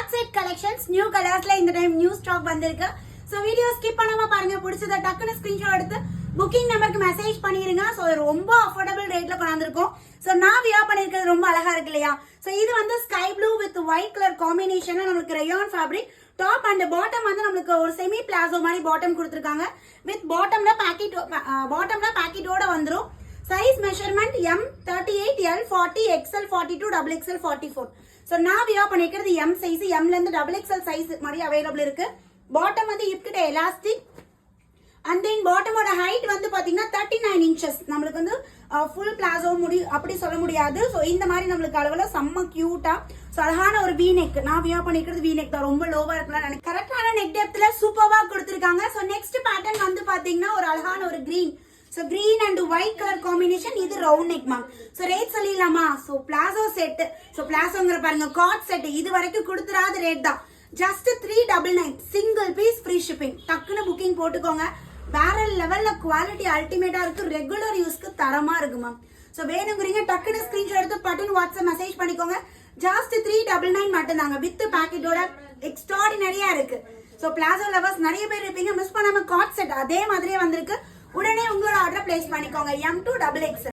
God set collections new கலர்ஸ்ல இந்த time new stock வந்திருக்கு. So video skip பண்ணாம பாருங்க. பிடிச்சத டக்குனு ஸ்கிரீன்ஷாட் எடுத்து புக்கிங் நம்பருக்கு மெசேஜ் பண்ணிருங்க. சோ ரொம்ப அஃபோர்டபிள் ரேட்ல கொண்டாந்துருக்கோம். சோ நான் வியர் பண்ணிருக்கிறது ரொம்ப அழகா இருக்கு இல்லையா? சோ இது வந்து sky blue with white colour காம்பினேஷன்ல நமக்கு rayon fabric. Top and bottom வந்து நமக்கு ஒரு செமி பிளாசோ மாதிரி பாட்டம் கொடுத்துருக்காங்க. வித் பாட்டம்ல பாக்கெட்டோட வந்துரும். Size measurement M 38, L 40, XL 42, XXL 44. So நான் வியர் பண்ணிக்கிறது M சைஸ். Mல இருந்து XXL சைஸ் மாதிரி அவைலபிள் இருக்கு. பாட்டம் வந்து இப்படி எலாஸ்டிக் அண்ட் தென் பாட்டமோட ஹைட் வந்து பாத்தீங்கன்னா 39 இன்ச்சஸ். நம்மளுக்கு வந்து ஃபுல் பிளாசோ அப்படி சொல்ல முடியாது. ஸோ இந்த மாதிரி நம்மளுக்கு அளவுல செம்ம கியூட்டா ஸோ அழகான ஒரு வி நெக். நான் வியர் பண்ணிக்கிறது வி நெக் தான். ரொம்ப லோவா இருக்கலாம். கரெக்டான நெக் டெப்த்ல சூப்பர்வா கொடுத்துருக்காங்க. ஸோ நெக்ஸ்ட் பேட்டர்ன் வந்து பாத்தீங்கன்னா ஒரு அழகான ஒரு green. So green and white colour combination. இது round neck ma'am. So rate சொல்லிடலாமா? So palazzo set. ஸோ பிளாசோங்கிற பாருங்க காட் செட். இது வரைக்கும் கொடுத்துறாத ரேட் தான். Just 399 single piece free shipping. டக்குன்னு புக்கிங் போட்டுக்கோங்க. வேற லெவல்ல குவாலிட்டி அல்டிமேட்டா இருக்கு. ரெகுலர் யூஸ்க்கு தரமா இருக்கு மேம். சோ வேணுங்கிறீங்க டக்குனு ஸ்கிரீன்ஷாட் எடுத்து பட்டன் வாட்ஸ்அப் மெசேஜ் பண்ணிக்கோங்க. ஜஸ்ட் 399 மட்டும் தாங்க. வித் பேக்கெட்டோட எக்ஸ்ட்ராடினரியா இருக்கு. சோ பிளாசோ லவர்ஸ் நிறைய பேர் இருப்பீங்க. மிஸ் பண்ணாம காட் செட் அதே மாதிரியே வந்திருக்கு. உடனே உங்களோட ஆர்டர் பிளேஸ் பண்ணிக்கோங்க. M2 XXL.